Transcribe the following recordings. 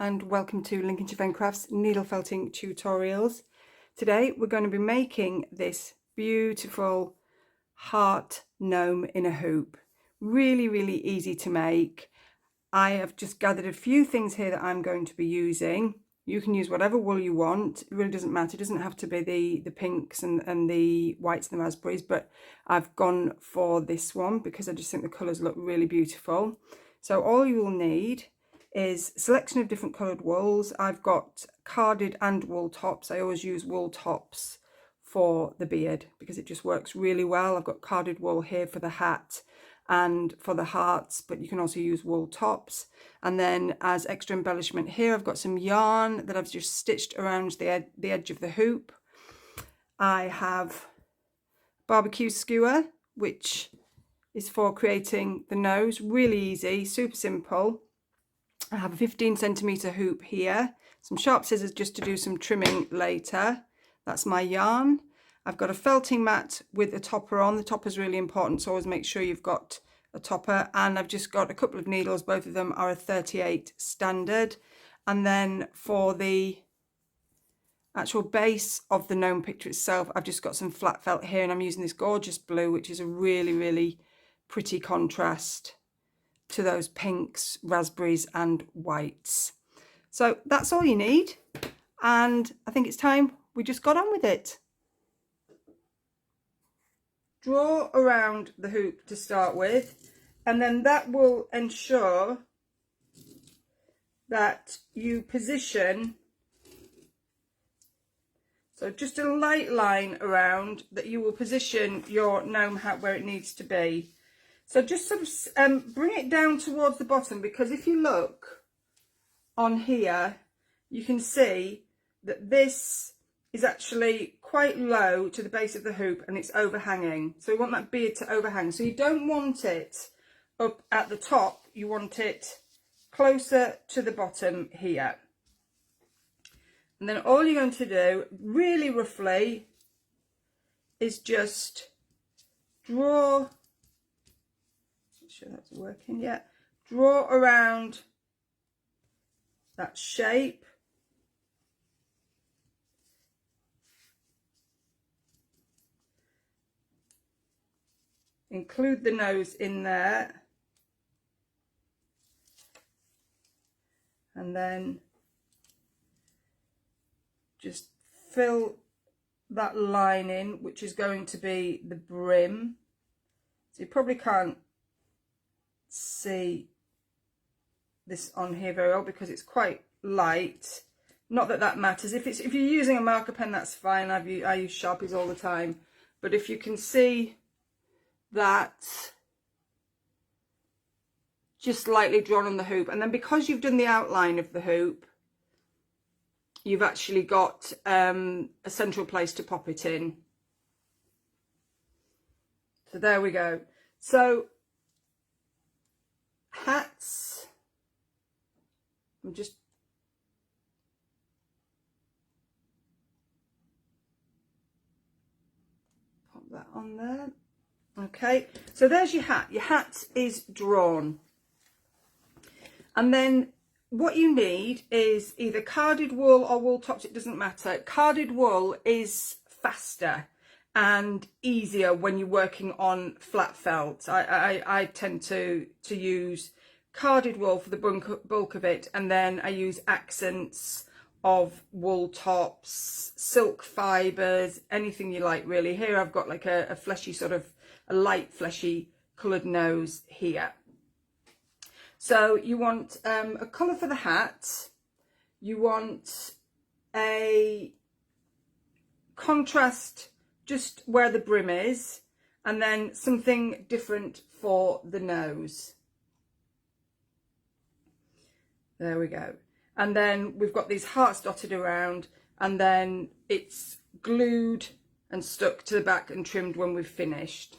and welcome to Lincolnshire Fen Crafts needle felting tutorials. Today we're going to be making this beautiful heart gnome in a hoop. Really easy to make. I have just gathered a few things here that I'm going to be using. You can use whatever wool you want. It really doesn't matter. It doesn't have to be the pinks and the whites and the raspberries, but I've gone for this one because I just think the colours look really beautiful. So all you will need is a selection of different coloured wools. I've got carded and wool tops. I always use wool tops for the beard because it just works really well. I've got carded wool here for the hat and for the hearts, but you can also use wool tops. And then as extra embellishment here, I've got some yarn that I've just stitched around the edge of the hoop. I have barbecue skewer, which is for creating the nose. Really easy, super simple. I have a 15cm hoop here, some sharp scissors just to do some trimming later. That's my yarn. I've got a felting mat with a topper on. The topper is really important, so always make sure you've got a topper. And I've just got a couple of needles. Both of them are a 38 standard. And then for the actual base of the gnome picture itself, I've just got some flat felt here, and I'm using this gorgeous blue, which is a really pretty contrast to those pinks, raspberries and whites. So that's all you need, and I think it's time we just got on with it. Draw around the hoop to start with, and then that will ensure that you position, so just a light line around, that you will position your gnome hat where it needs to be. So just sort of bring it down towards the bottom, because if you look on here, you can see that this is actually quite low to the base of the hoop and it's overhanging. So we want that beard to overhang. So you don't want it up at the top, you want it closer to the bottom here. And then all you're going to do, really roughly, is just draw. Sure that's working. Yeah, draw around that shape, include the nose in there, and then just fill that line in, which is going to be the brim. So you probably can't see this on here very well because it's quite light. Not that that matters. If you're using a marker pen, that's fine. I use Sharpies all the time. But if you can see that just lightly drawn on the hoop, and then because you've done the outline of the hoop, you've actually got a central place to pop it in. So there we go. So hats, I'm just pop that on there. Okay, so there's your hat. Your hat is drawn, and then what you need is either carded wool or wool tops. It doesn't matter. Carded wool is faster and easier when you're working on flat felt. I tend to use carded wool for the bulk of it, and then I use accents of wool tops, silk fibres, anything you like really. Here I've got like a fleshy sort of, a light fleshy coloured nose here. So you want a colour for the hat, you want a contrast just where the brim is, and then something different for the nose. There we go. And then we've got these hearts dotted around, and then it's glued and stuck to the back and trimmed when we've finished.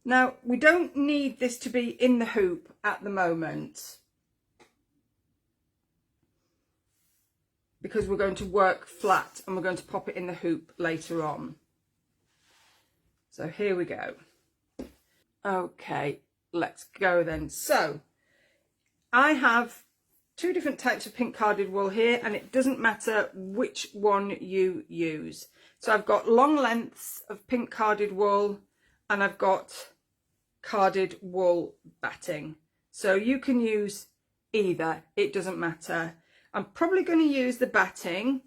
Now, we don't need this to be in the hoop at the moment, because we're going to work flat and we're going to pop it in the hoop later on. So here we go. Okay, let's go then. So I have two different types of pink carded wool here, and it doesn't matter which one you use. So I've got long lengths of pink carded wool, and I've got carded wool batting. So you can use either, it doesn't matter. I'm probably going to use the batting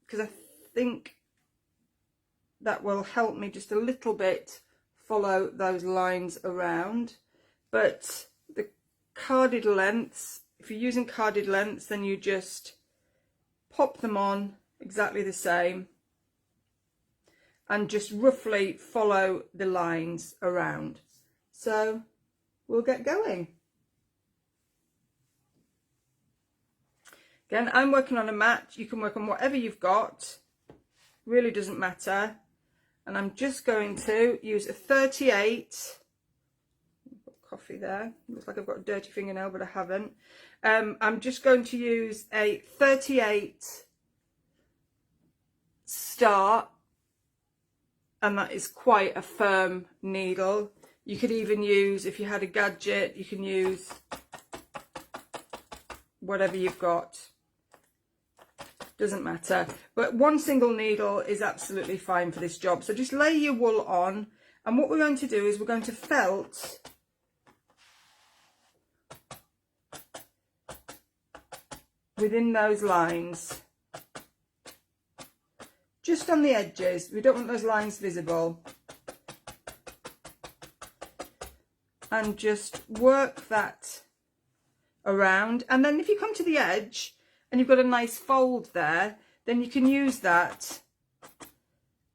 because I think that will help me just a little bit follow those lines around. But the carded lengths, if you're using carded lengths, then you just pop them on exactly the same and just roughly follow the lines around. So we'll get going. Again, I'm working on a mat. You can work on whatever you've got, really doesn't matter. And I'm just going to use a 38. Coffee there, looks like I've got a dirty fingernail, but I haven't. I'm just going to use a 38 star, and that is quite a firm needle. You could even use, if you had a gadget, you can use whatever you've got, doesn't matter. But one single needle is absolutely fine for this job. So just lay your wool on, and what we're going to do is we're going to felt within those lines, just on the edges. We don't want those lines visible, and just work that around. And then if you come to the edge and you've got a nice fold there, then you can use that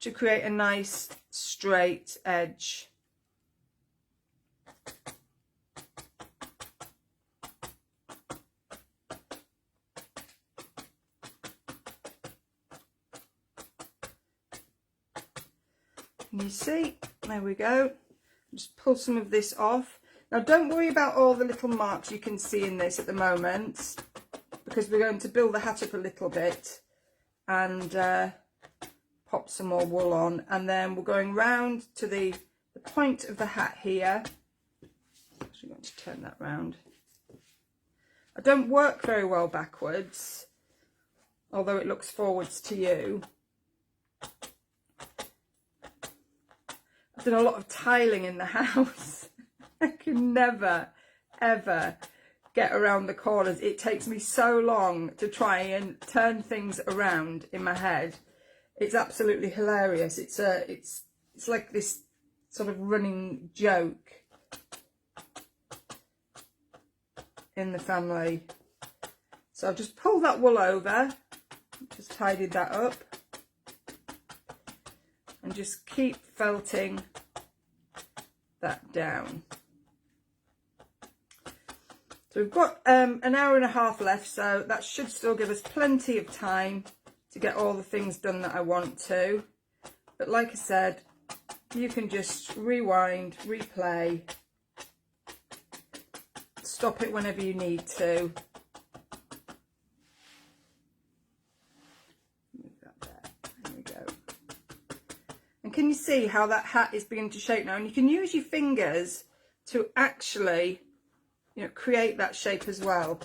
to create a nice straight edge. You see, there we go. Just pull some of this off. Now don't worry about all the little marks you can see in this at the moment, because we're going to build the hat up a little bit and pop some more wool on, and then we're going round to the point of the hat here. I'm actually going to turn that round. I don't work very well backwards, although it looks forwards to you. I've done a lot of tiling in the house. I can never, ever get around the corners. It takes me so long to try and turn things around in my head. It's absolutely hilarious. It's like this sort of running joke in the family. So I've just pulled that wool over, just tidied that up, and just keep felting that down. So we've got an hour and a half left, so that should still give us plenty of time to get all the things done that I want to. But like I said, you can just rewind, replay, stop it whenever you need to. Move that there. There we go. And can you see how that hat is beginning to shape now? And you can use your fingers to actually, you know, create that shape as well.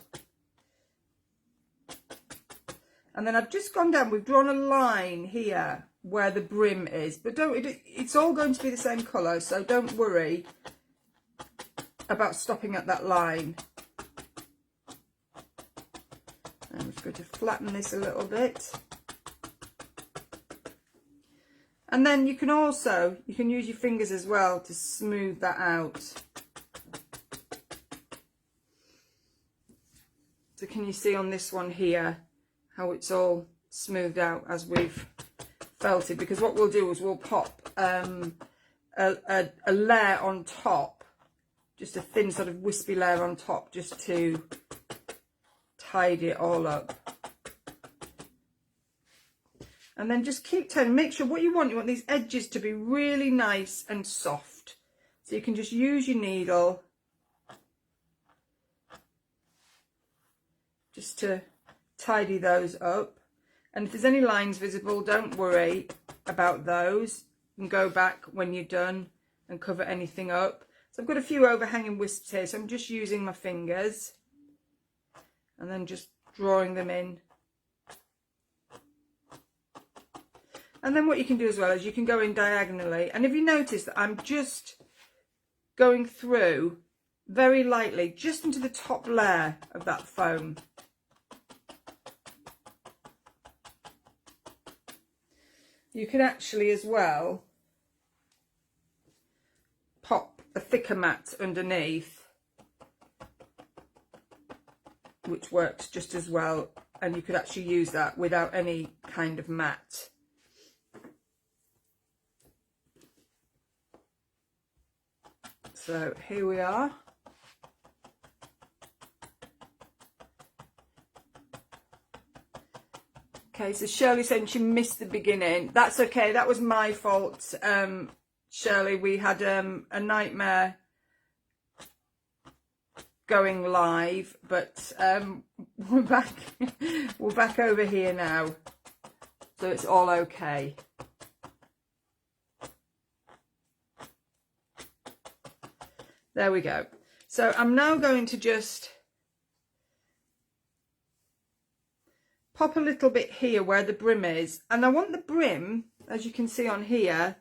And then I've just gone down, we've drawn a line here where the brim is, but it's all going to be the same colour, so don't worry about stopping at that line. I'm just going to flatten this a little bit. And then you can use your fingers as well to smooth that out. So can you see on this one here how it's all smoothed out as we've felted? Because what we'll do is we'll pop a layer on top, just a thin sort of wispy layer on top, just to tidy it all up. And then just keep turning. Make sure you want these edges to be really nice and soft. So you can just use your needle just to tidy those up. And if there's any lines visible, don't worry about those, and go back when you're done and cover anything up. So I've got a few overhanging wisps here, so I'm just using my fingers and then just drawing them in. And then what you can do as well is you can go in diagonally, and if you notice that I'm just going through very lightly just into the top layer of that foam. You can actually as well pop a thicker mat underneath, which works just as well, and you could actually use that without any kind of mat. So here we are. Okay, so Shirley saying she missed the beginning. That's okay, that was my fault, Shirley. We had a nightmare going live, but we're back. We're back over here now, so it's all okay. There we go. So I'm now going to just pop a little bit here where the brim is, and I want the brim, as you can see on here,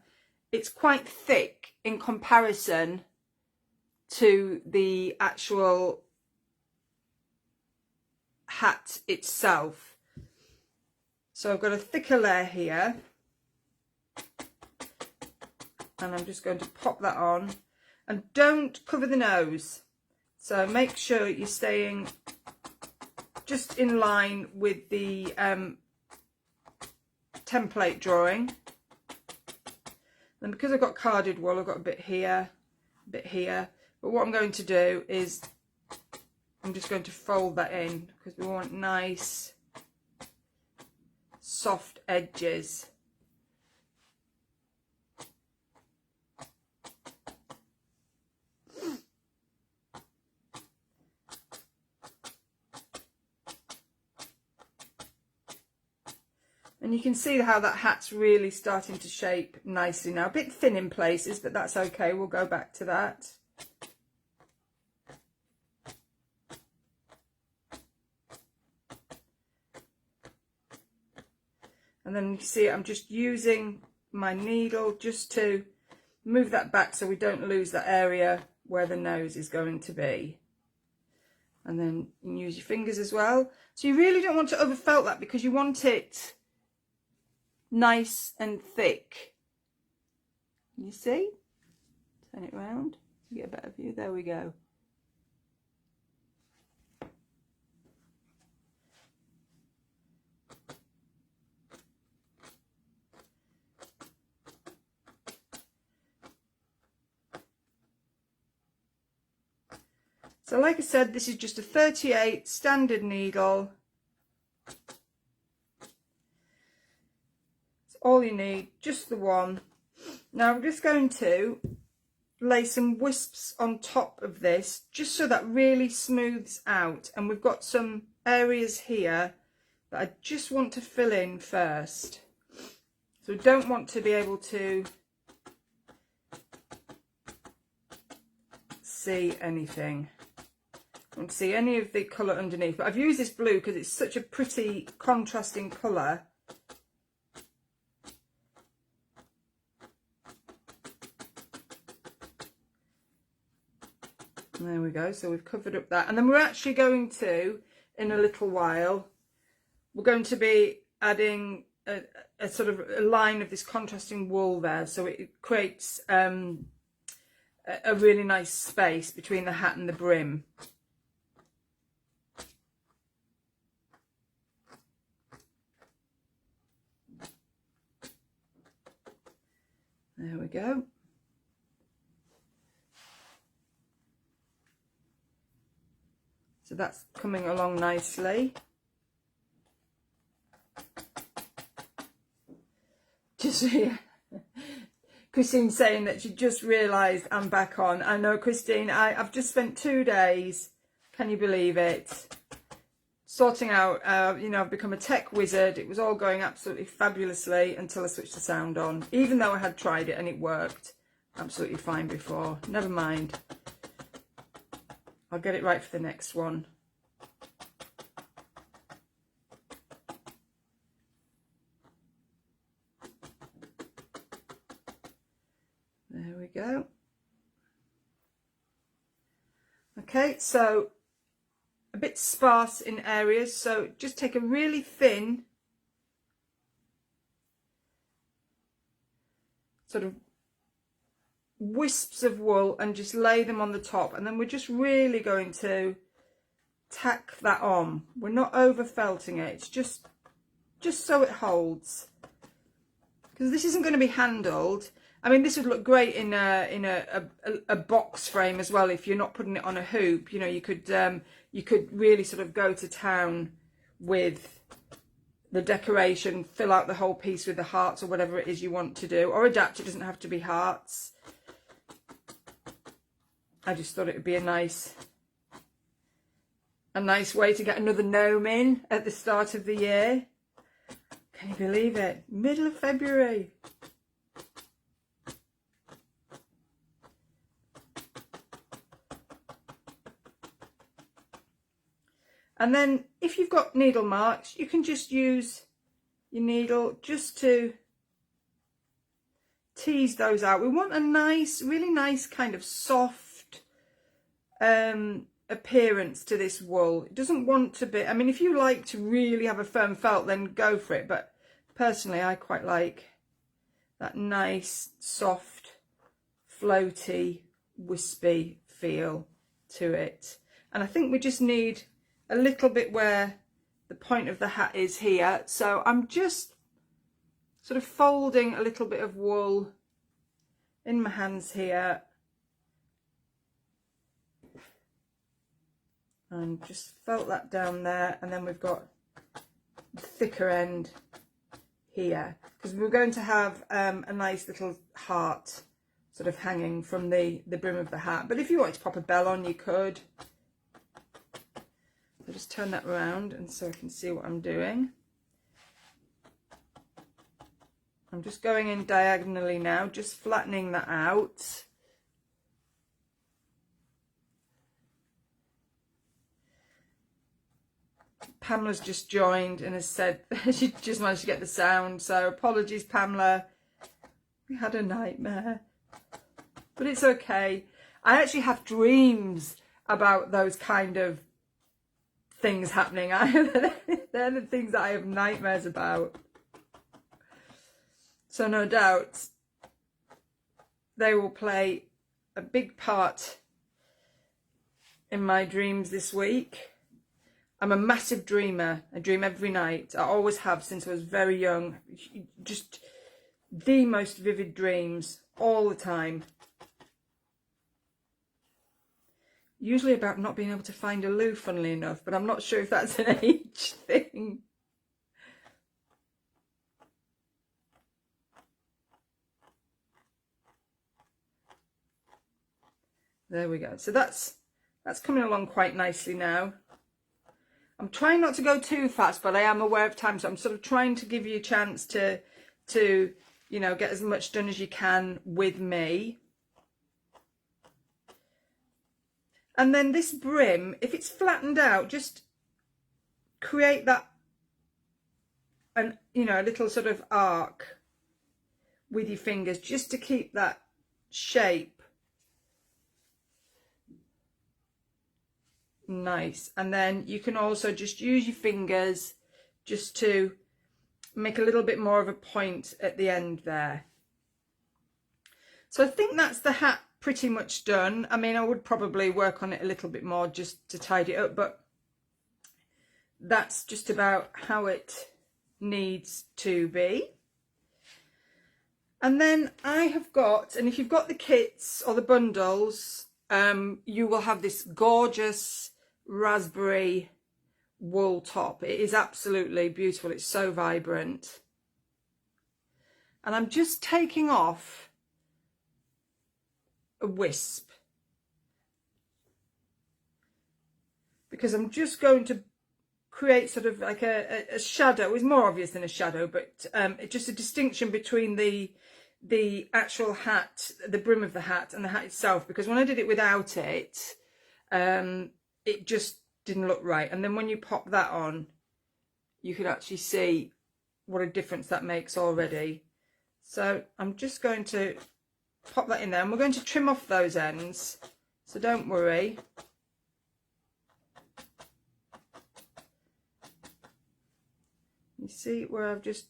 it's quite thick in comparison to the actual hat itself. So I've got a thicker layer here, and I'm just going to pop that on, and don't cover the nose, so make sure you're staying just in line with the template drawing. And because I've got carded wool, I've got a bit here, a bit here. But what I'm going to do is I'm just going to fold that in, because we want nice soft edges. And you can see how that hat's really starting to shape nicely now. A bit thin in places, but that's okay. We'll go back to that. And then you see I'm just using my needle just to move that back so we don't lose that area where the nose is going to be. And then you can use your fingers as well. So you really don't want to overfelt that, because you want it nice and thick. You see? Turn it round to get a better view. There we go. So like I said, this is just a 38 standard needle. It's all you need, just the one. Now I'm just going to lay some wisps on top of this, just so that really smooths out. And we've got some areas here that I just want to fill in first. So we don't want to be able to see anything. I don't see any of the colour underneath, but I've used this blue because it's such a pretty contrasting colour. There we go, so we've covered up that, and then we're actually going to, in a little while, we're going to be adding a sort of a line of this contrasting wool there, so it creates a really nice space between the hat and the brim. There we go. So that's coming along nicely. Just here. Christine's saying that she just realised I'm back on. I know, Christine, I've just spent 2 days, can you believe it, sorting out, you know, I've become a tech wizard. It was all going absolutely fabulously until I switched the sound on, even though I had tried it and it worked. absolutely fine before. Never mind. I'll get it right for the next one. There we go. Okay, so a bit sparse in areas, so just take a really thin sort of wisps of wool and just lay them on the top, and then we're just really going to tack that on. We're not over felting it, it's just so it holds, because this isn't going to be handled. I mean, this would look great in a box frame as well if you're not putting it on a hoop. You know, you could really sort of go to town with the decoration, fill out the whole piece with the hearts or whatever it is you want to do, or adapt. It doesn't have to be hearts. I just thought it would be a nice way to get another gnome in at the start of the year. Can you believe it? Middle of February. And then if you've got needle marks, you can just use your needle just to tease those out. We want a nice, really nice kind of soft appearance to this wool. It doesn't want to be, I mean, if you like to really have a firm felt, then go for it. But personally, I quite like that nice, soft, floaty, wispy feel to it. And I think we just need a little bit where the point of the hat is here. So I'm just sort of folding a little bit of wool in my hands here. And just felt that down there. And then we've got the thicker end here, because we're going to have a nice little heart sort of hanging from the brim of the hat. But if you wanted to pop a bell on, you could. I'll just turn that around and so I can see what I'm doing. I'm just going in diagonally now, just flattening that out. Pamela's just joined and has said she just managed to get the sound, so apologies, Pamela. We had a nightmare, but it's okay. I actually have dreams about those kind of things happening. They're the things that I have nightmares about. So no doubt they will play a big part in my dreams this week. I'm a massive dreamer. I dream every night. I always have since I was very young. Just the most vivid dreams all the time. Usually about not being able to find a loo, funnily enough, but I'm not sure if that's an age thing. There we go. So that's coming along quite nicely now. I'm trying not to go too fast, but I am aware of time, so I'm sort of trying to give you a chance to you know, get as much done as you can with me. And then this brim, if it's flattened out, just create that, and you know, a little sort of arc with your fingers just to keep that shape nice. And then you can also just use your fingers just to make a little bit more of a point at the end there. So I think that's the hat pretty much done. I mean, I would probably work on it a little bit more just to tidy it up, but that's just about how it needs to be. And then I have got, and if you've got the kits or the bundles, you will have this gorgeous raspberry wool top. It is absolutely beautiful. It's so vibrant. And I'm just taking off a wisp because I'm just going to create sort of like a shadow. It's more obvious than a shadow, but it's just a distinction between the the actual hat, the brim of the hat and the hat itself, because when I did it without it, it just didn't look right. And then when you pop that on, you can actually see what a difference that makes already. So I'm just going to pop that in there, and we're going to trim off those ends, so don't worry. You see where I've just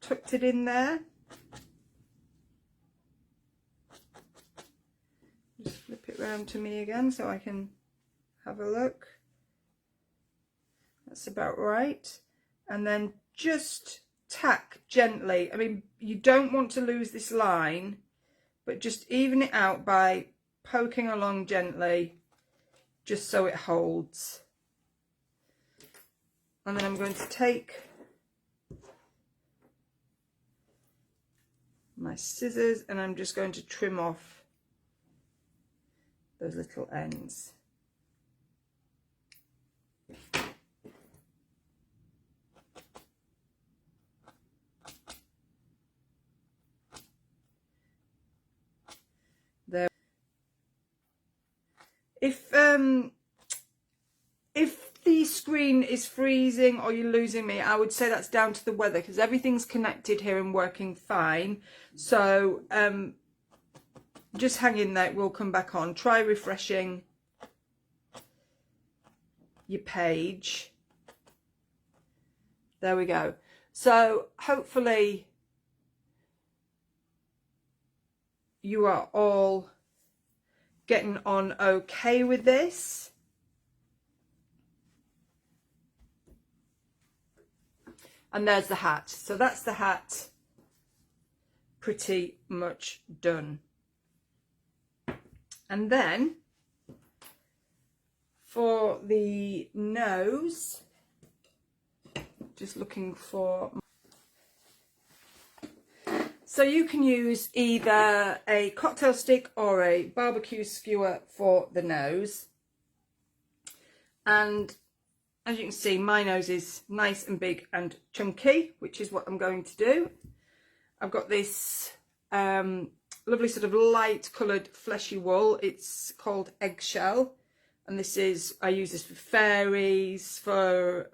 tucked it in there? Just flip it round to me again so I can have a look. That's about right. And then just tack gently. I mean, you don't want to lose this line, but just even it out by poking along gently, just so it holds. And then I'm going to take my scissors and I'm just going to trim off those little ends. There. If the screen is freezing or you're losing me, I would say that's down to the weather, because everything's connected here and working fine. So just hang in there, it will come back on. Try refreshing your page. There we go. So hopefully you are all getting on okay with this. And there's the hat. So that's the hat pretty much done. And then for the nose, just looking for, so you can use either a cocktail stick or a barbecue skewer for the nose. And as you can see, my nose is nice and big and chunky, which is what I'm going to do. I've got this lovely sort of light coloured fleshy wool. It's called eggshell, and this is, I use this for fairies, for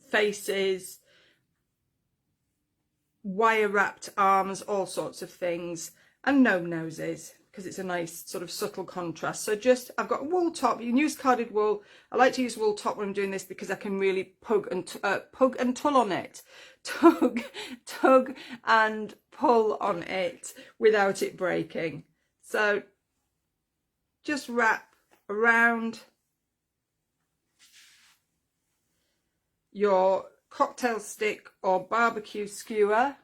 faces, wire wrapped arms, all sorts of things, and gnome noses, because it's a nice sort of subtle contrast. So just, I've got a wool top. You can use carded wool. I like to use wool top when I'm doing this because I can really pug and tull on it, tug and pull on it without it breaking. So just wrap around your cocktail stick or barbecue skewer.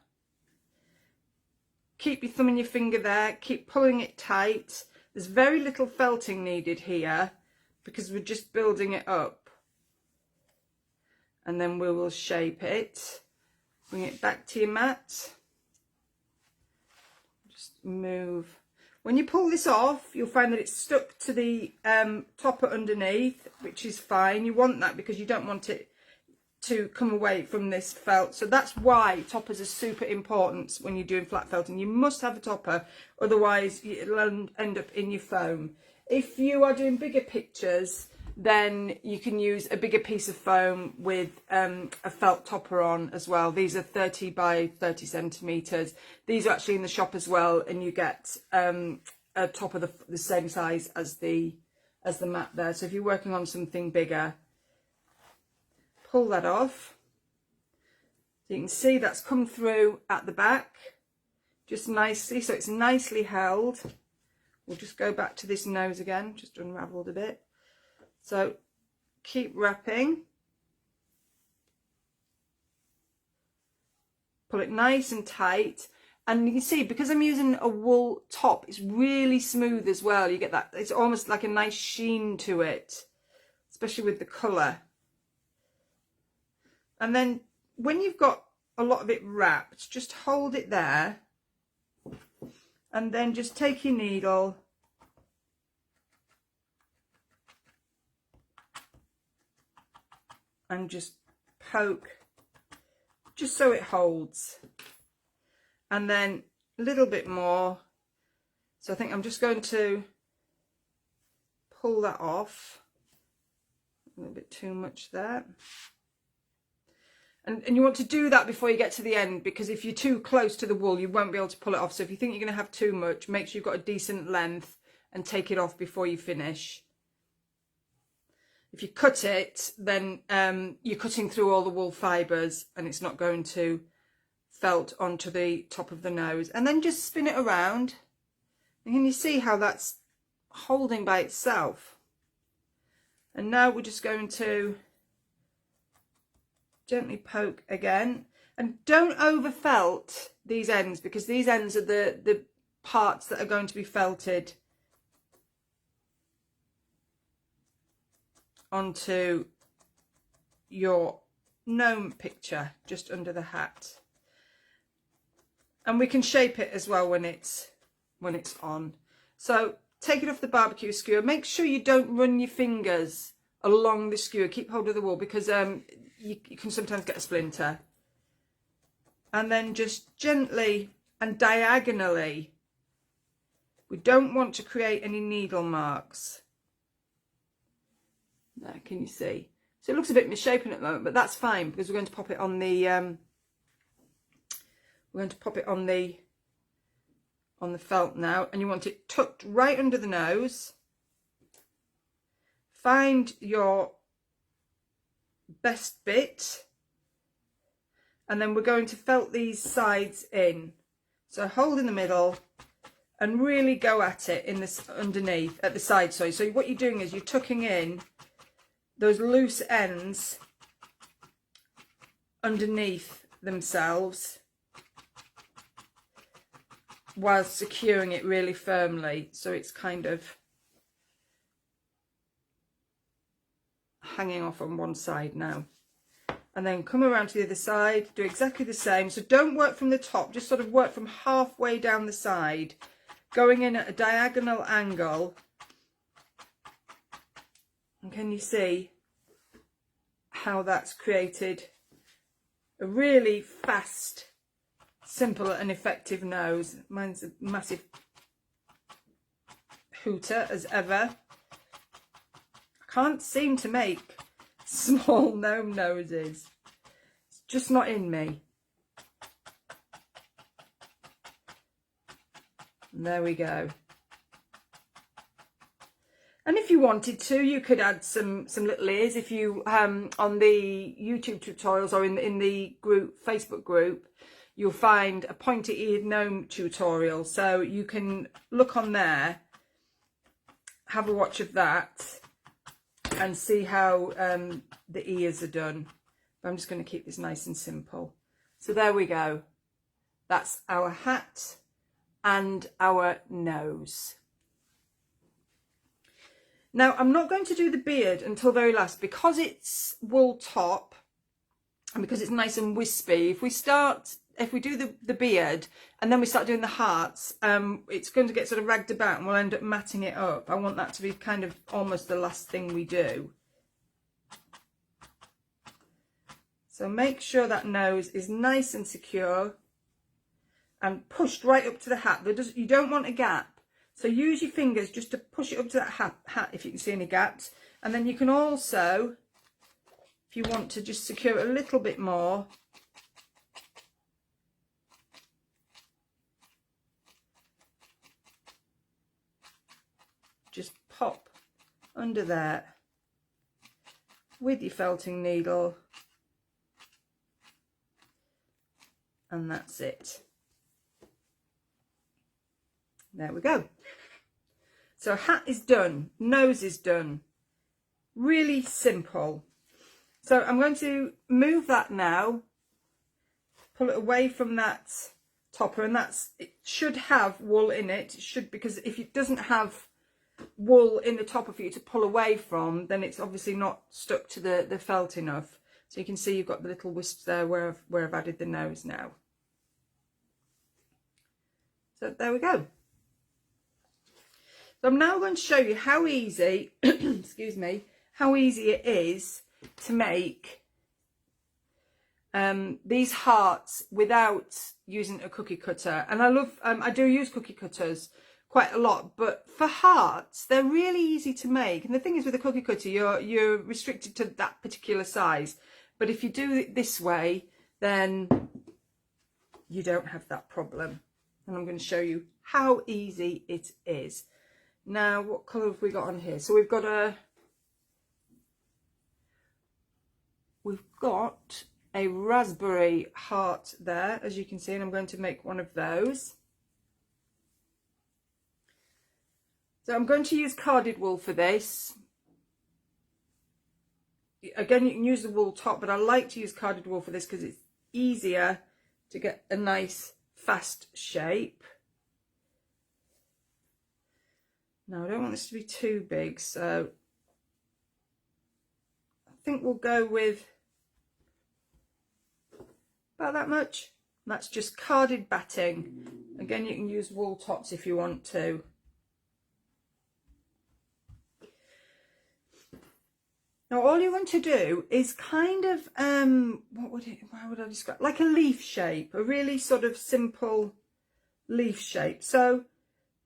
Keep your thumb and your finger there, keep pulling it tight. There's very little felting needed here because we're just building it up. And then we will shape it. Bring it back to your mat. Just move. When you pull this off, you'll find that it's stuck to the topper underneath, which is fine. You want that because you don't want it to come away from this felt. So that's why toppers are super important when you're doing flat felting. You must have a topper, otherwise it'll end up in your foam. If you are doing bigger pictures, then you can use a bigger piece of foam with a felt topper on as well. These are 30 by 30 centimeters. These are actually in the shop as well, and you get a topper the same size as the mat there. So if you're working on something bigger, pull that off. So you can see that's come through at the back just nicely, so it's nicely held. We'll just go back to this nose again, just unravelled a bit. So keep wrapping, pull it nice and tight, and you can see because I'm using a wool top, it's really smooth as well. You get that, it's almost like a nice sheen to it, especially with the colour. And then when you've got a lot of it wrapped, just hold it there and then just take your needle and just poke, just so it holds. and then a little bit more. So I think I'm just going to pull that off. A little bit too much there. And you want to do that before you get to the end, because if you're too close to the wool, you won't be able to pull it off. So if you think you're going to have too much, make sure you've got a decent length and take it off before you finish. If you cut it, then you're cutting through all the wool fibres and it's not going to felt onto the top of the nose. And then just spin it around. And can you see how that's holding by itself? And now we're just going to gently poke again, and don't over felt these ends, because these ends are the parts that are going to be felted onto your gnome picture just under the hat. And we can shape it as well when it's on. So take it off the barbecue skewer. Make sure you don't run your fingers along the skewer. Keep hold of the wool, because you can sometimes get a splinter. And then just gently and diagonally. We don't want to create any needle marks. There, can you see? So it looks a bit misshapen at the moment, but that's fine, because we're going to pop it on the on the felt now. And you want it tucked right under the nose. Find your best bit, and then we're going to felt these sides in. So hold in the middle and really go at it in this underneath at the side. So what you're doing is you're tucking in those loose ends underneath themselves while securing it really firmly, so it's kind of hanging off on one side now. And then come around to the other side, do exactly the same. So don't work from the top, just sort of work from halfway down the side, going in at a diagonal angle. And can you see how that's created a really fast, simple and effective nose? Mine's a massive hooter as ever. Can't seem to make small gnome noses. It's just not in me. And there we go. And if you wanted to, you could add some little ears. If you on the YouTube tutorials or in the group, Facebook group, you'll find a pointy-eared gnome tutorial. So you can look on there, have a watch of that, and see how the ears are done. But I'm just going to keep this nice and simple. So there we go. That's our hat and our nose. Now I'm not going to do the beard until very last, because it's wool top and because it's nice and wispy. If we do the beard and then we start doing the hearts, it's going to get sort of ragged about and we'll end up matting it up. I want that to be kind of almost the last thing we do. So make sure that nose is nice and secure and pushed right up to the hat. You don't want a gap. So use your fingers just to push it up to that hat if you can see any gaps. And then you can also, if you want to just secure it a little bit more, just pop under there with your felting needle, and that's it. There we go. So hat is done, nose is done. Really simple. So I'm going to move that now, pull it away from that topper, and it should have wool in it. It should, because if it doesn't have wool in the topper for you to pull away from, then it's obviously not stuck to the felt enough. So you can see you've got the little wisps there where I've added the nose now. So there we go. So I'm now going to show you how easy, excuse me, how easy it is to make these hearts without using a cookie cutter. And I love, I do use cookie cutters quite a lot, but for hearts, they're really easy to make. And the thing is, with a cookie cutter, you're restricted to that particular size. But if you do it this way, then you don't have that problem. And I'm going to show you how easy it is. Now, what colour have we got on here? So we've got a raspberry heart there, as you can see, and I'm going to make one of those. So I'm going to use carded wool for this. Again, you can use the wool top, but I like to use carded wool for this because it's easier to get a nice fast shape. Now, I don't want this to be too big, so I think we'll go with about that much. That's just carded batting. Again, you can use wool tops if you want to. Now, all you want to do is kind of, how would I describe? Like a leaf shape, a really sort of simple leaf shape. So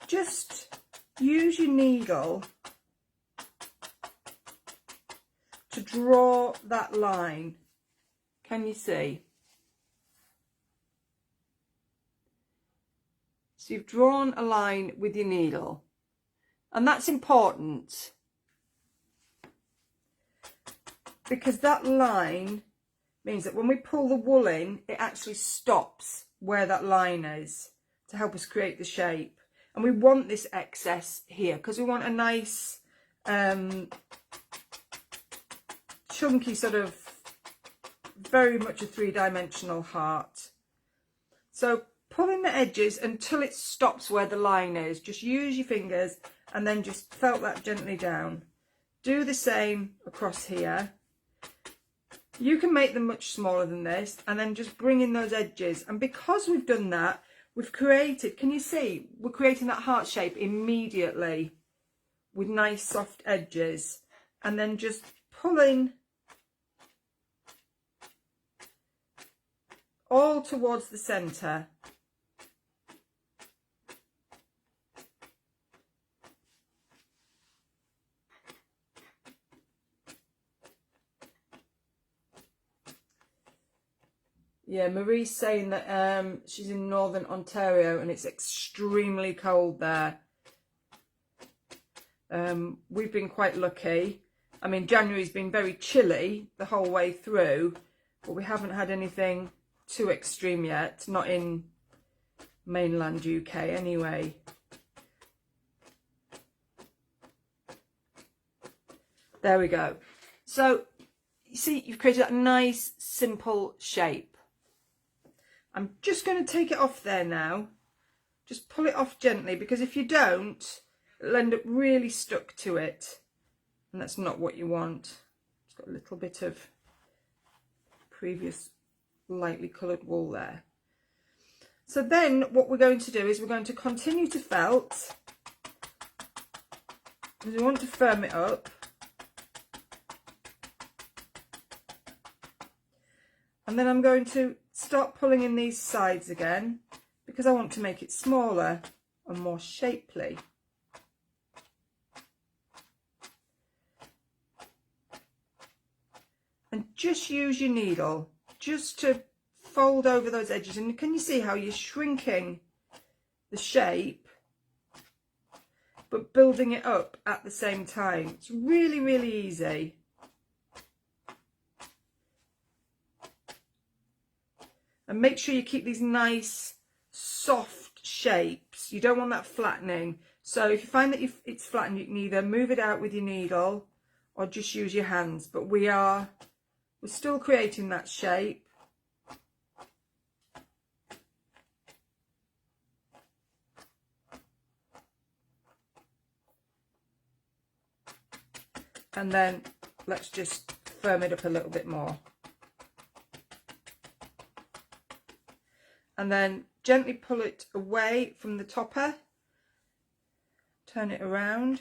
just use your needle to draw that line. Can you see? So you've drawn a line with your needle, and that's important because that line means that when we pull the wool in, it actually stops where that line is to help us create the shape. And we want this excess here because we want a nice chunky sort of, very much a three-dimensional heart. So pulling the edges until it stops where the line is. Just use your fingers and then just felt that gently down. Do the same across here. You can make them much smaller than this and then just bring in those edges. And because we've done that, we've created, can you see, we're creating that heart shape immediately with nice soft edges. And then just pulling all towards the centre. Yeah, Marie's saying that she's in Northern Ontario and it's extremely cold there. We've been quite lucky. I mean, January's been very chilly the whole way through, but we haven't had anything too extreme yet. Not in mainland UK anyway. There we go. So, you see, you've created that nice, simple shape. I'm just going to take it off there now. Just pull it off gently, because if you don't, it'll end up really stuck to it. And that's not what you want. It's got a little bit of previous lightly coloured wool there. So then what we're going to do is we're going to continue to felt. Because we want to firm it up. And then I'm going to start pulling in these sides again, because I want to make it smaller and more shapely. And just use your needle just to fold over those edges. And can you see how you're shrinking the shape but building it up at the same time? It's really, really easy. And make sure you keep these nice, soft shapes. You don't want that flattening. So if you find that it's flattened, you can either move it out with your needle or just use your hands. But we're still creating that shape. And then let's just firm it up a little bit more. And then gently pull it away from the topper, turn it around.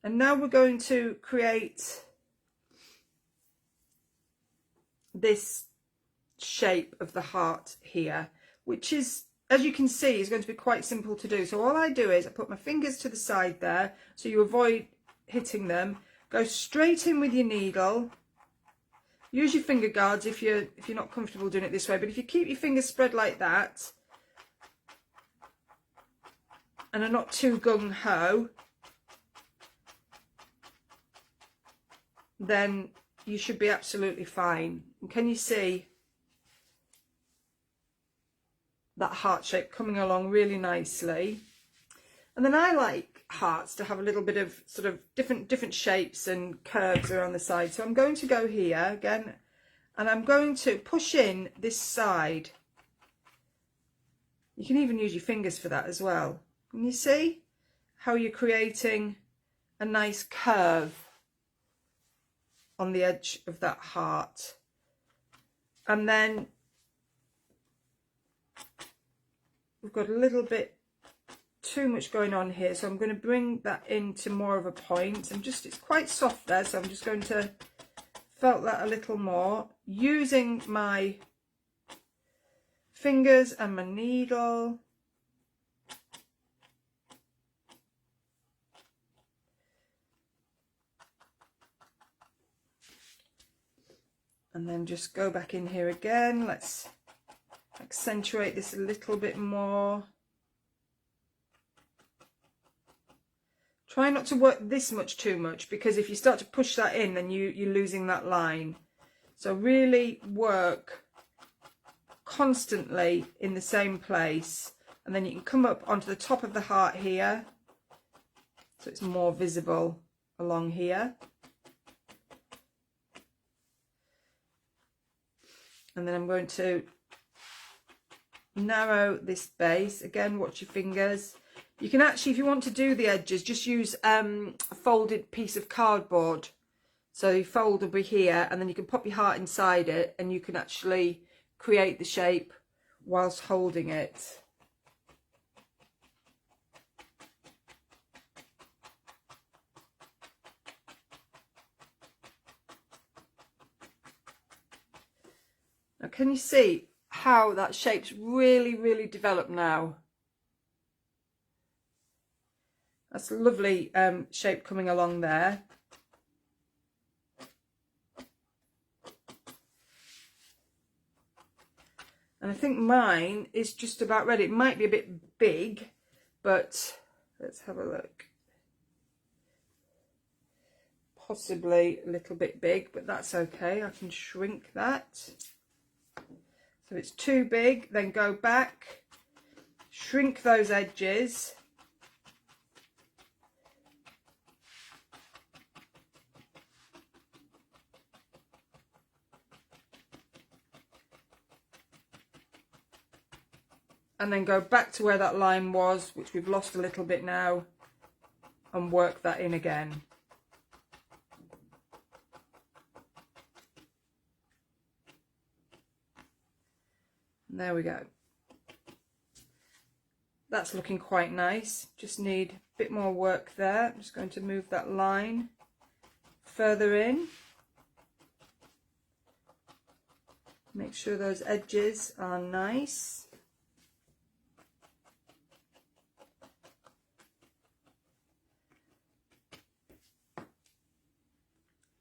And now we're going to create this shape of the heart here, which is, as you can see, is going to be quite simple to do. So all I do is I put my fingers to the side there, so you avoid hitting them. Go straight in with your needle. Use your finger guards if you're not comfortable doing it this way, but if you keep your fingers spread like that and are not too gung-ho, then you should be absolutely fine. And can you see that heart shape coming along really nicely? And then I like hearts to have a little bit of sort of different shapes and curves around the side. So I'm going to go here again, and I'm going to push in this side. You can even use your fingers for that as well. And you see how you're creating a nice curve on the edge of that heart. And then we've got a little bit too much going on here, so I'm going to bring that into more of a point. It's quite soft there, so I'm just going to felt that a little more using my fingers and my needle. And then just go back in here again. Let's accentuate this a little bit more. Try not to work this much too much, because if you start to push that in, then you're losing that line. So really work constantly in the same place, and then you can come up onto the top of the heart here, so it's more visible along here. And then I'm going to narrow this base. Again, watch your fingers. You can actually, if you want to do the edges, just use a folded piece of cardboard. So your fold will be here, and then you can pop your heart inside it, and you can actually create the shape whilst holding it. Now, can you see how that shape's really developed now? That's a lovely shape coming along there. And I think mine is just about ready. It might be a bit big, but let's have a look. Possibly a little bit big, but that's okay. I can shrink that. So if it's too big, then go back, shrink those edges. And then go back to where that line was, which we've lost a little bit now, and work that in again. And there we go. That's looking quite nice. Just need a bit more work there. I'm just going to move that line further in. Make sure those edges are nice.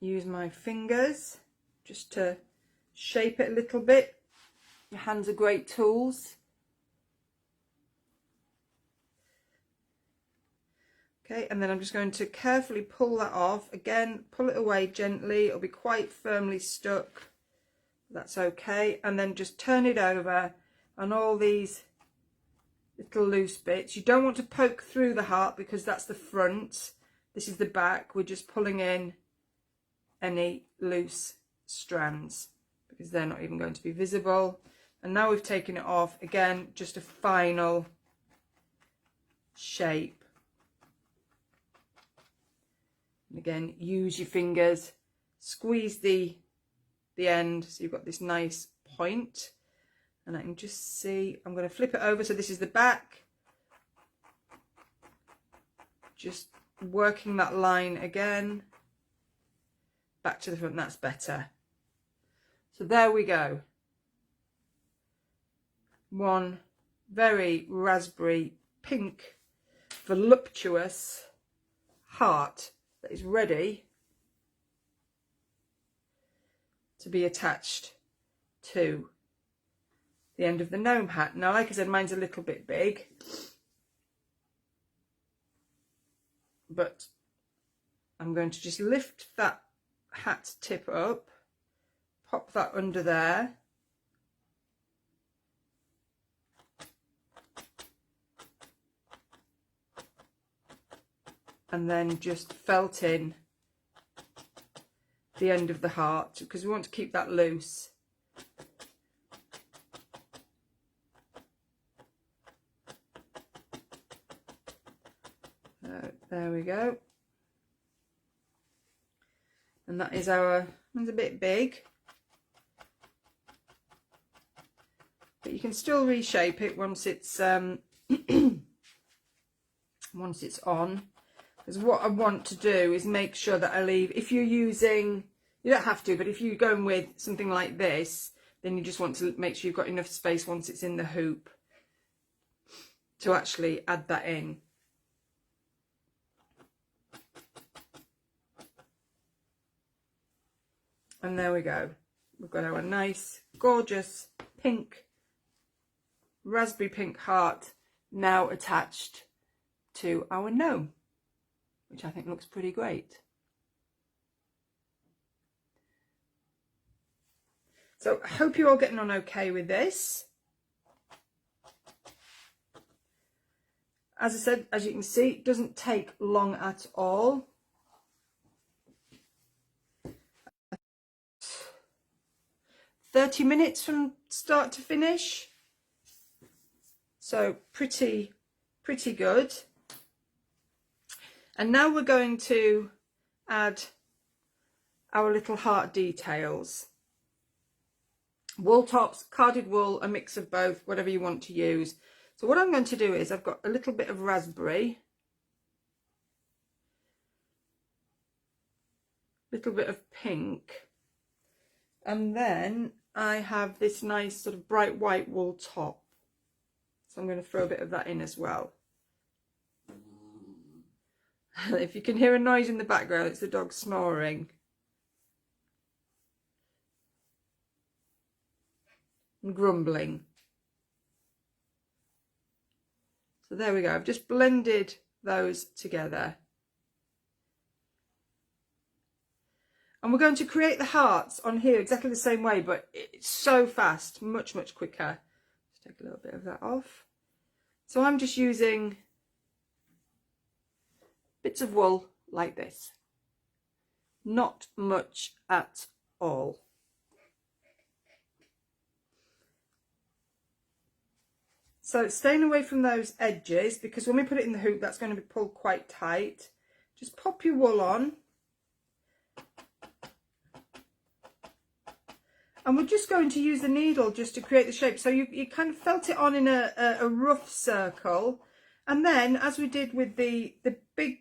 Use my fingers just to shape it a little bit. Your hands are great tools. Okay, and then I'm just going to carefully pull that off. Again, pull it away gently. It'll be quite firmly stuck. That's okay. And then just turn it over on all these little loose bits. You don't want to poke through the heart because that's the front. This is the back. We're just pulling in any loose strands because they're not even going to be visible. And now we've taken it off, again, just a final shape. And again, use your fingers, squeeze the end so you've got this nice point. And I can just see, I'm going to flip it over, so this is the back. Just working that line again. Back to the front, that's better. So there we go. One very raspberry pink, voluptuous heart that is ready to be attached to the end of the gnome hat. Now, like I said, mine's a little bit big, but I'm going to just lift that hat tip up, pop that under there, and then just felt in the end of the heart because we want to keep that loose. There we go. And that is our, it's a bit big, but you can still reshape it once it's once it's on. Because what I want to do is make sure that I leave, if you're using, you don't have to, but if you're going with something like this, then you just want to make sure you've got enough space once it's in the hoop to actually add that in. And there we go. We've got our nice, gorgeous pink, raspberry pink heart now attached to our gnome, which I think looks pretty great. So I hope you're all getting on okay with this. As I said, as you can see, it doesn't take long at all. 30 minutes from start to finish. So pretty good. And now we're going to add our little heart details. Wool tops, carded wool, a mix of both, whatever you want to use. So what I'm going to do is I've got a little bit of raspberry, little bit of pink, and then I have this nice sort of bright white wool top. So I'm going to throw a bit of that in as well. If you can hear a noise in the background, it's the dog snoring. And grumbling. So there we go. I've just blended those together. And we're going to create the hearts on here exactly the same way, but it's so fast, much quicker. Just take a little bit of that off. So I'm just using bits of wool like this. Not much at all. So staying away from those edges, because when we put it in the hoop, that's going to be pulled quite tight. Just pop your wool on. And we're just going to use the needle just to create the shape. So you kind of felt it on in a rough circle. And then, as we did with the big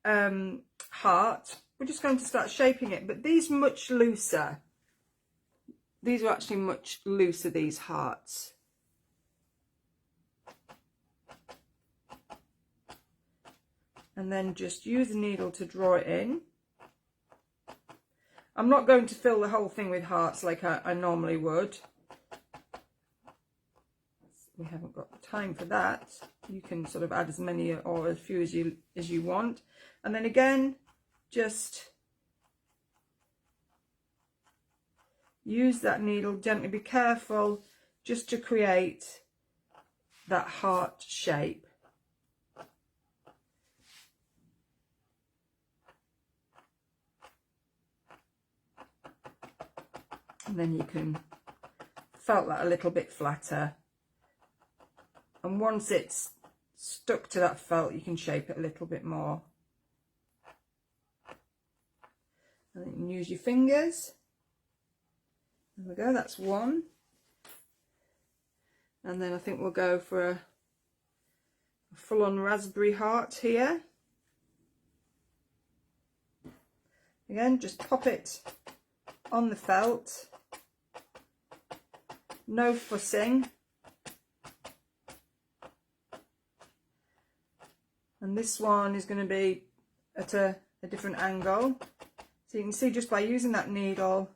heart, we're just going to start shaping it. But these much looser. These are actually much looser, these hearts. And then just use the needle to draw it in. I'm not going to fill the whole thing with hearts like I normally would. We haven't got the time for that. You can sort of add as many or as few as you want. And then again, just use that needle gently. Be careful just to create that heart shape. And then you can felt that a little bit flatter. And once it's stuck to that felt, you can shape it a little bit more. And then you can use your fingers. There we go, that's one. And then I think we'll go for a full-on raspberry heart here. Again, just pop it on the felt, no fussing. And this one is going to be at a different angle. So you can see just by using that needle,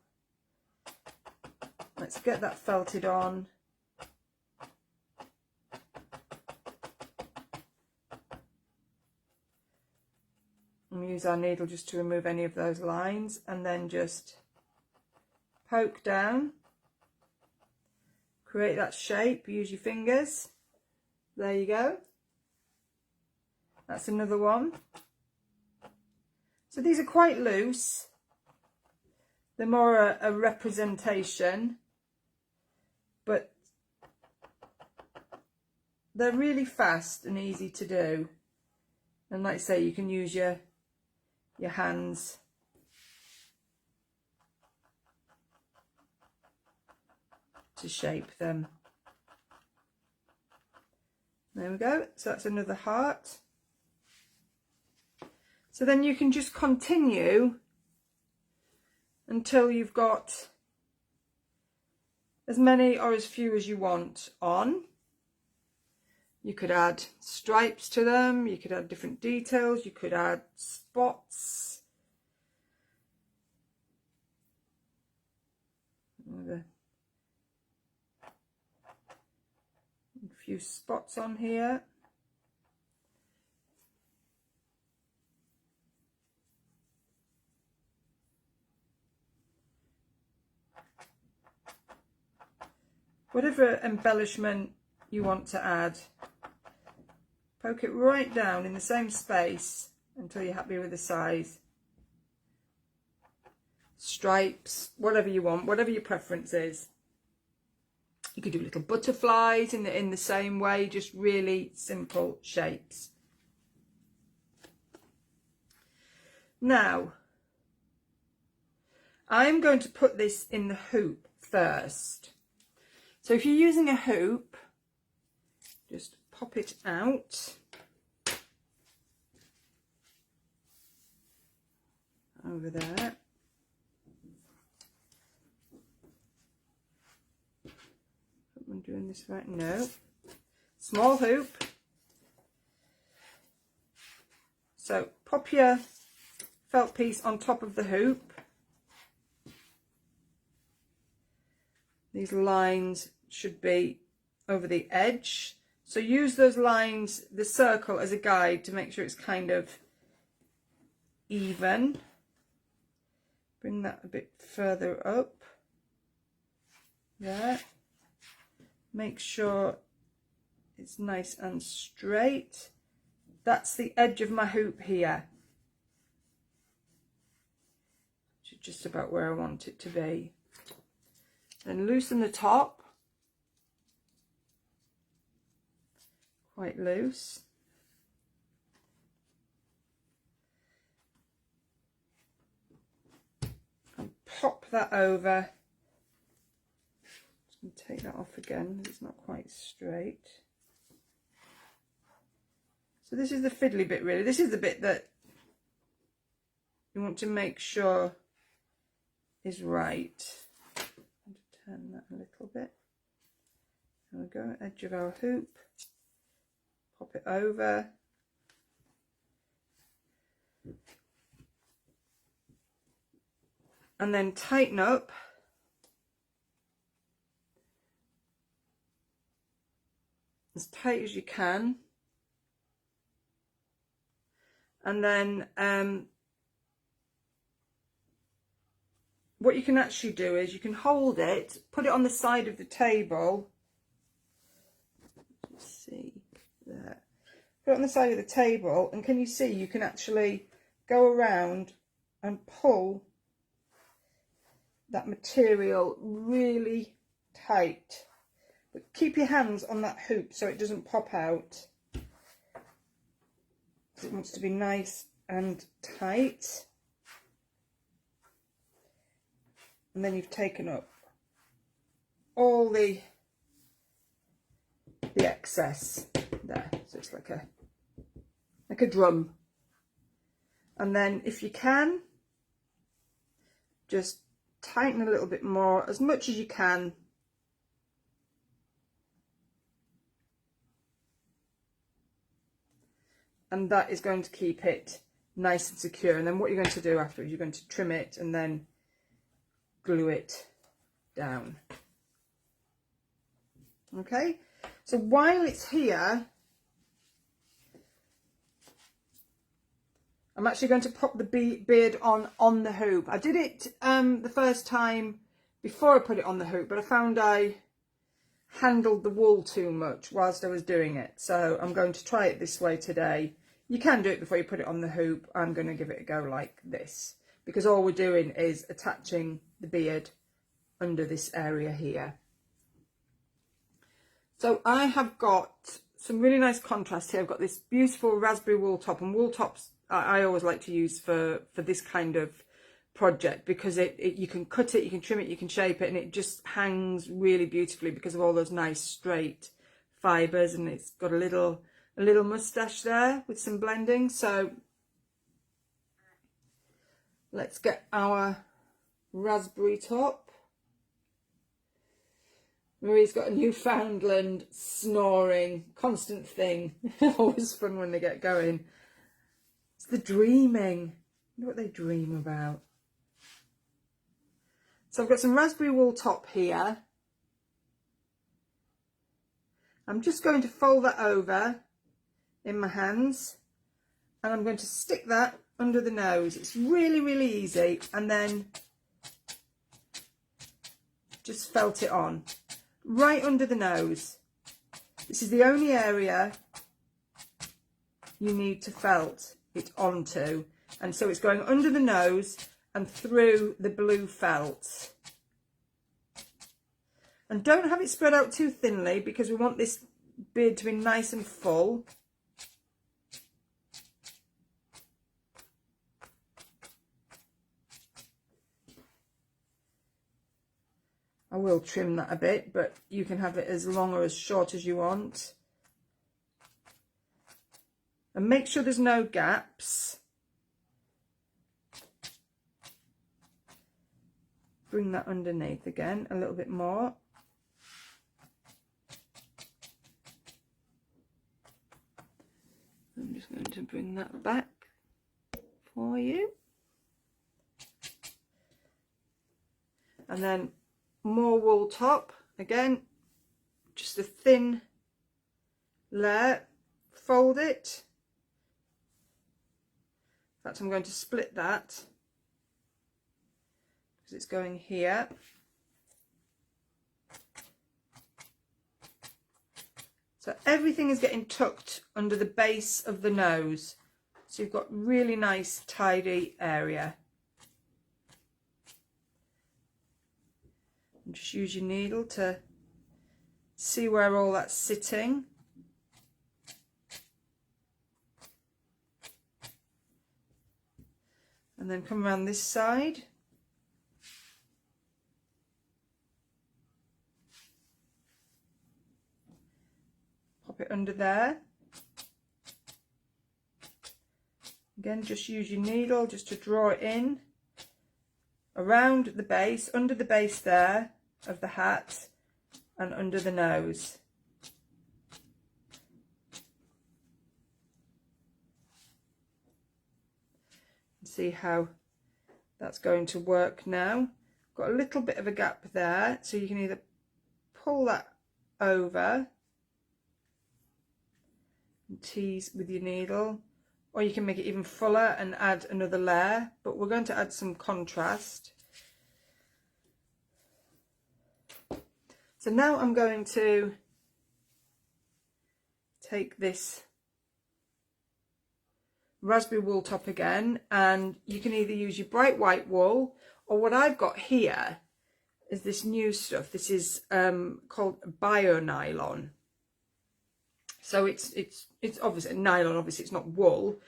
let's get that felted on. And use our needle just to remove any of those lines, and then just poke down, create that shape, use your fingers. There you go. That's another one. So these are quite loose. They're more a representation, but they're really fast and easy to do. And like I say, you can use your hands. To shape them. There we go. So that's another heart. So then you can just continue until you've got as many or as few as you want on. You could add stripes to them, you could add different details, you could add spots. A few spots on here. Whatever embellishment you want to add, poke it right down in the same space until you're happy with the size. Stripes, whatever you want, whatever your preference is. You could do little butterflies in the same way, just really simple shapes. Now, I'm going to put this in the hoop first. So if you're using a hoop, just pop it out. Over there. I'm doing this right. No. Small hoop. So pop your felt piece on top of the hoop. These lines should be over the edge. So use those lines, the circle, as a guide to make sure it's kind of even. Bring that a bit further up. There. Make sure it's nice and straight. That's the edge of my hoop here. Which is just about where I want it to be. Then loosen the top. Quite loose. And pop that over. Just going to take that off again, it's not quite straight. So this is the fiddly bit really. This is the bit that you want to make sure is right. Turn that a little bit. There we go, edge of our hoop. Pop it over. And then tighten up. As tight as you can. And then what you can actually do is you can hold it, put it on the side of the table. Let's see, there. Put it on the side of the table, and can you see you can actually go around and pull that material really tight. But keep your hands on that hoop so it doesn't pop out. It wants to be nice and tight. And then you've taken up all the excess there. So it's like a drum. And then if you can, just tighten a little bit more, as much as you can. And that is going to keep it nice and secure. And then what you're going to do after is you're going to trim it and then glue it down. Okay, so while it's here, I'm actually going to pop the beard on the hoop. I did it the first time before I put it on the hoop, but I found I handled the wool too much whilst I was doing it. So I'm going to try it this way today. You can do it before you put it on the hoop. I'm going to give it a go like this, because all we're doing is attaching the beard under this area here. So I have got some really nice contrast here. I've got this beautiful raspberry wool top, and wool tops I always like to use for this kind of project, because you can cut it, you can trim it, you can shape it, and it just hangs really beautifully because of all those nice straight fibres, and it's got a little moustache there with some blending. So let's get our raspberry top. Marie's got a Newfoundland snoring, constant thing. Always fun when they get going. It's the dreaming. I wonder what they dream about. So I've got some raspberry wool top here. I'm just going to fold that over in my hands, and I'm going to stick that under the nose. It's really, really easy, and then just felt it on. Right under the nose. This is the only area you need to felt it onto, and so it's going under the nose and through the blue felt. And don't have it spread out too thinly, because we want this beard to be nice and full. I will trim that a bit, but you can have it as long or as short as you want. And make sure there's no gaps. Bring that underneath again a little bit more. I'm just going to bring that back for you. And then more wool top, again, just a thin layer, fold it. In fact, I'm going to split that because it's going here. So everything is getting tucked under the base of the nose. So you've got really nice tidy area. And just use your needle to see where all that's sitting. And then come around this side. Pop it under there. Again, just use your needle just to draw it in around the base, under the base there of the hat, and under the nose. See how that's going to work now. Got a little bit of a gap there, so you can either pull that over and tease with your needle, or you can make it even fuller and add another layer, but we're going to add some contrast. So now I'm going to take this raspberry wool top again, and you can either use your bright white wool, or what I've got here is this new stuff. This is called bio nylon. So it's obviously nylon, obviously it's not wool,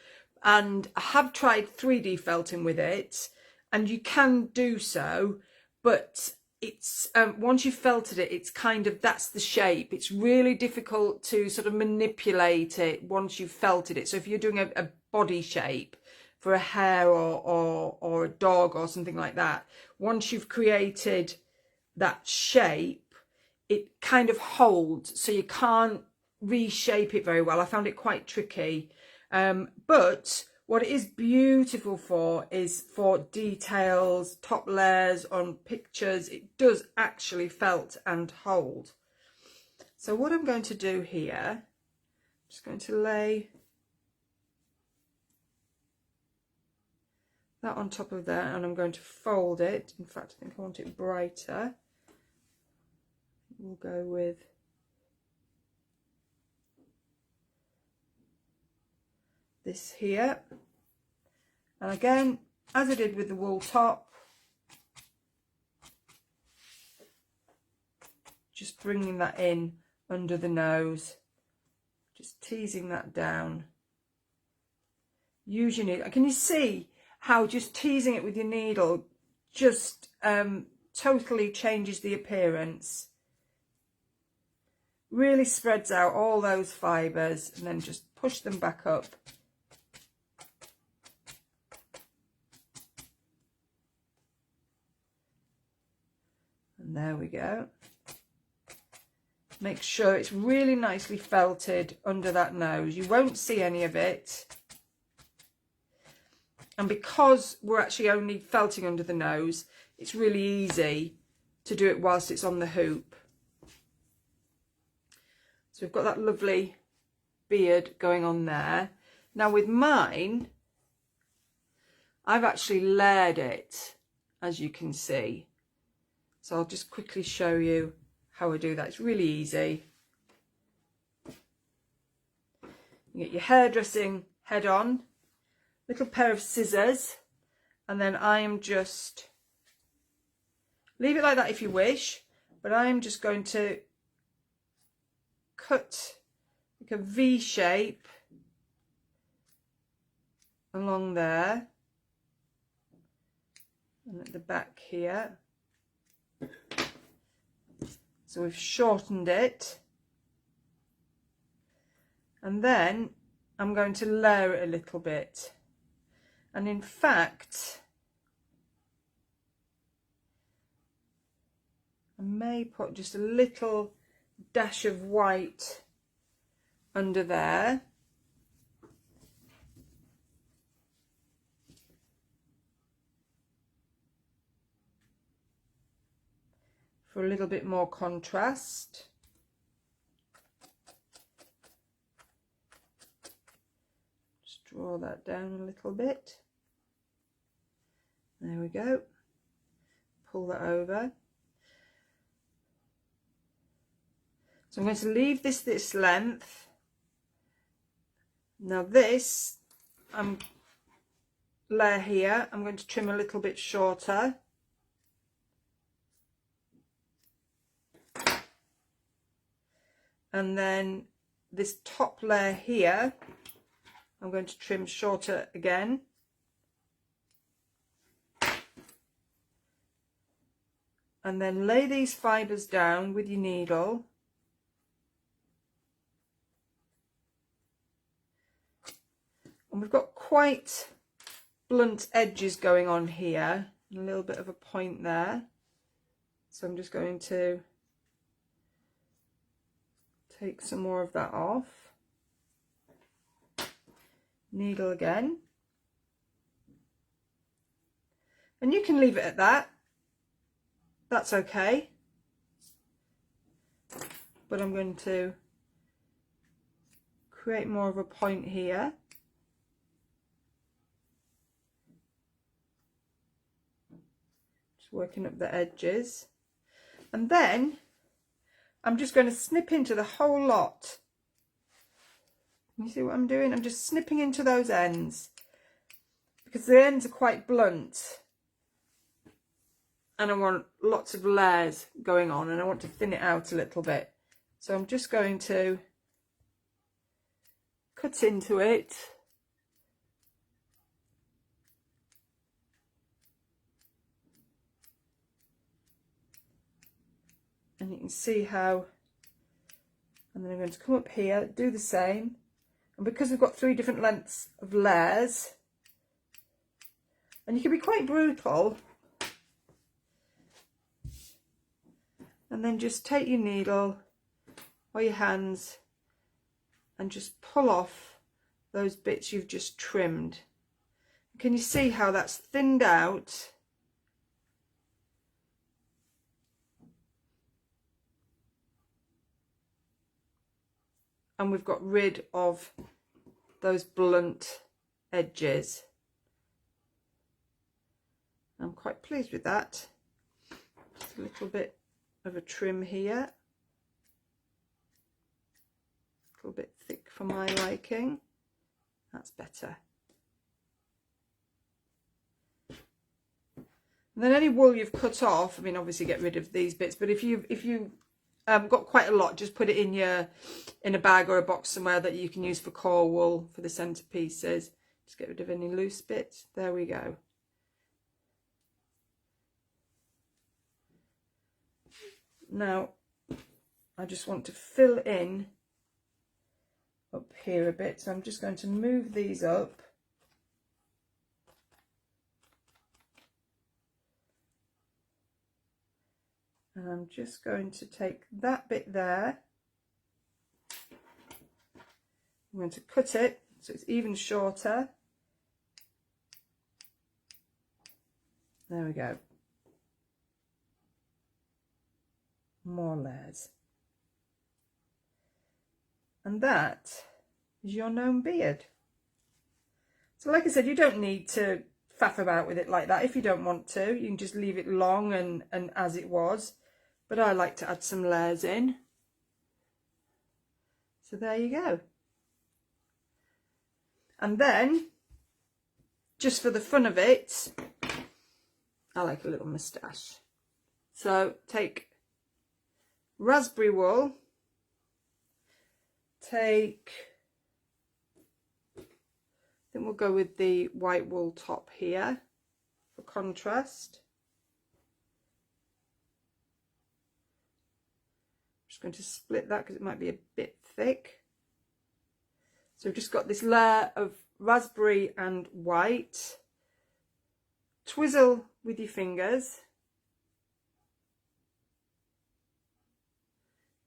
and I have tried 3D felting with it, and you can do so, but it's once you've felted it, it's kind of, that's the shape. It's really difficult to sort of manipulate it once you've felted it. So if you're doing a body shape for a hare or a dog or something like that, once you've created that shape, it kind of holds, so you can't reshape it very well. I found it quite tricky, but what it is beautiful for is for details, top layers on pictures. It does actually felt and hold. So what I'm going to do here, I'm just going to lay that on top of that, and I'm going to fold it. In fact, I think I want it brighter. We'll go with this here, and again, as I did with the wool top, just bringing that in under the nose, just teasing that down. Use your needle. Can you see how just teasing it with your needle just totally changes the appearance? Really spreads out all those fibres, and then just push them back up. And there we go. Make sure it's really nicely felted under that nose. You won't see any of it. And because we're actually only felting under the nose, it's really easy to do it whilst it's on the hoop. So we've got that lovely beard going on there. Now with mine, I've actually layered it, as you can see. So I'll just quickly show you how I do that. It's really easy. You get your hairdressing head on, little pair of scissors, and then I am just, leave it like that if you wish, but I am just going to cut like a V shape along there and at the back here. So we've shortened it, and then I'm going to layer it a little bit. And in fact, I may put just a little dash of white under there. For a little bit more contrast. Just draw that down a little bit. There we go. Pull that over. So I'm going to leave this length. Now this layer here, I'm going to trim a little bit shorter. And then this top layer here, I'm going to trim shorter again. And then lay these fibres down with your needle. And we've got quite blunt edges going on here, and a little bit of a point there. So I'm just going to take some more of that off. Needle again. And you can leave it at that. That's okay. But I'm going to create more of a point here. Just working up the edges. And then I'm just going to snip into the whole lot. You see what I'm doing? I'm just snipping into those ends because the ends are quite blunt and I want lots of layers going on, and I want to thin it out a little bit. So I'm just going to cut into it. And you can see how, and then I'm going to come up here, do the same. And because we've got 3 different lengths of layers, and you can be quite brutal And then just take your needle or your hands and just pull off those bits you've just trimmed. Can you see how that's thinned out? And we've got rid of those blunt edges. I'm quite pleased with that. Just a little bit of a trim here. A little bit thick for my liking. That's better. And then any wool you've cut off, I mean, obviously get rid of these bits, but if you got quite a lot, just put it in a bag or a box somewhere that you can use for core wool for the centerpieces. Just get rid of any loose bits. There we go. Now, I just want to fill in up here a bit, so I'm just going to move these up. And I'm just going to take that bit there. I'm going to cut it so it's even shorter. There we go. More layers. And that is your gnome beard. So like I said, you don't need to faff about with it like that. If you don't want to, you can just leave it long and as it was. But I like to add some layers in. So there you go. And then, just for the fun of it, I like a little moustache. So take raspberry wool, then we'll go with the white wool top here for contrast. I'm just going to split that because it might be a bit thick. So we've just got this layer of raspberry and white. Twizzle with your fingers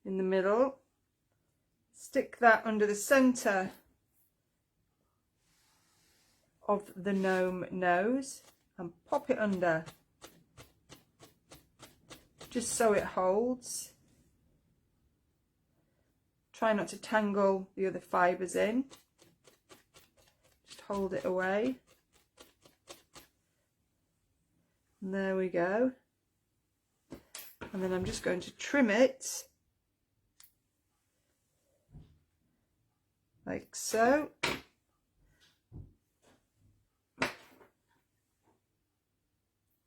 in the middle. Stick that under the centre of the gnome nose and pop it under, just so it holds. Try not to tangle the other fibres in. Just hold it away. And there we go. And then I'm just going to trim it like so.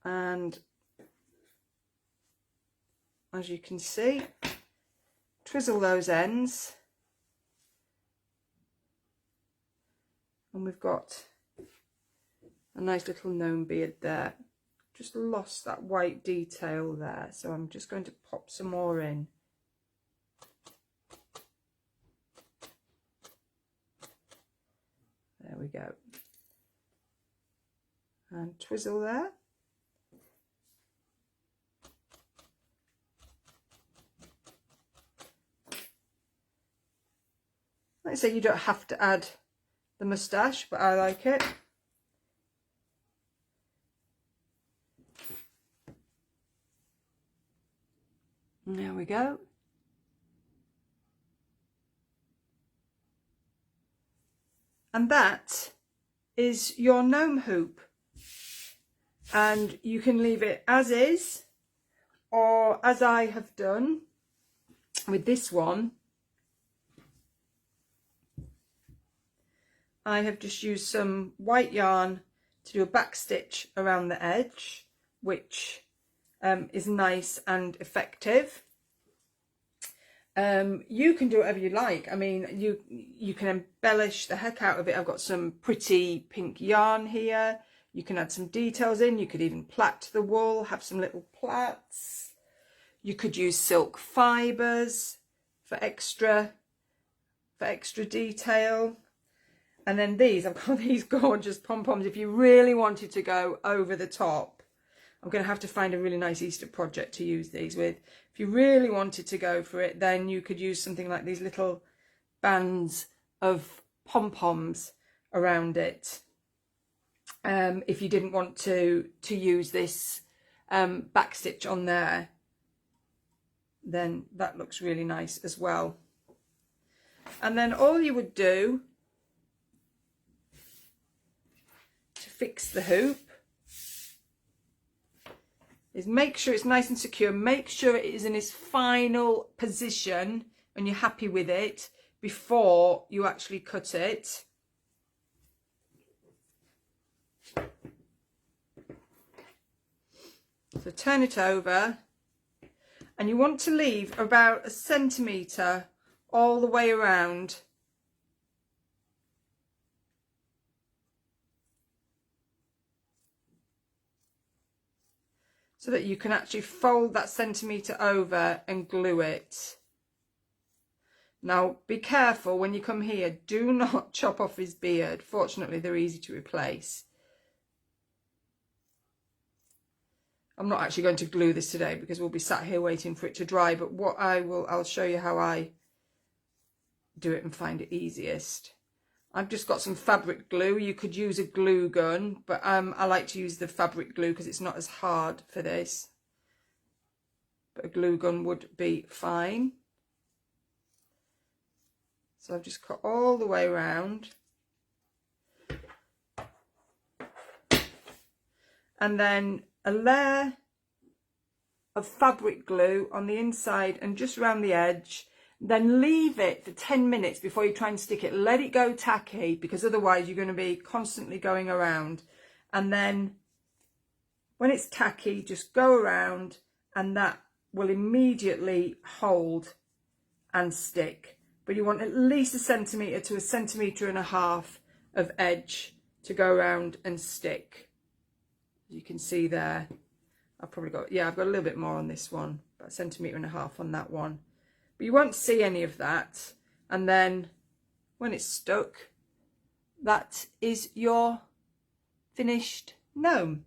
And as you can see, twizzle those ends, and we've got a nice little gnome beard there. Just lost that white detail there, so I'm just going to pop some more in. There we go. And twizzle there. Like I say, you don't have to add the moustache, but I like it. And there we go. And that is your gnome hoop. And you can leave it as is, or as I have done with this one, I have just used some white yarn to do a back stitch around the edge, which is nice and effective. You can do whatever you like. I mean, you can embellish the heck out of it. I've got some pretty pink yarn here. You can add some details in. You could even plait the wool, have some little plaits. You could use silk fibres for extra detail. And then I've got these gorgeous pom-poms if you really wanted to go over the top. I'm going to have to find a really nice Easter project to use these with. If you really wanted to go for it, then you could use something like these little bands of pom-poms around it. If you didn't want to use this backstitch on there, then that looks really nice as well. And then all you would do to fix the hoop is make sure it's nice and secure. Make sure it is in its final position and you're happy with it before you actually cut it. So turn it over, and you want to leave about 1 centimetre all the way around. So that you can actually fold that centimetre over and glue it. Now be careful when you come here, do not chop off his beard. Fortunately they're easy to replace. I'm not actually going to glue this today because we'll be sat here waiting for it to dry, but what I'll show you how I do it and find it easiest. I've just got some fabric glue. You could use a glue gun, but I like to use the fabric glue because it's not as hard for this. But a glue gun would be fine. So I've just cut all the way around. And then a layer of fabric glue on the inside and just around the edge. Then leave it for 10 minutes before you try and stick it. Let it go tacky, because otherwise you're going to be constantly going around. And then when it's tacky, just go around and that will immediately hold and stick. But you want at least 1 centimetre to 1.5 centimetres of edge to go around and stick. You can see there, I've got a little bit more on this one, about 1.5 centimetres on that one. But you won't see any of that. And then when it's stuck, that is your finished gnome.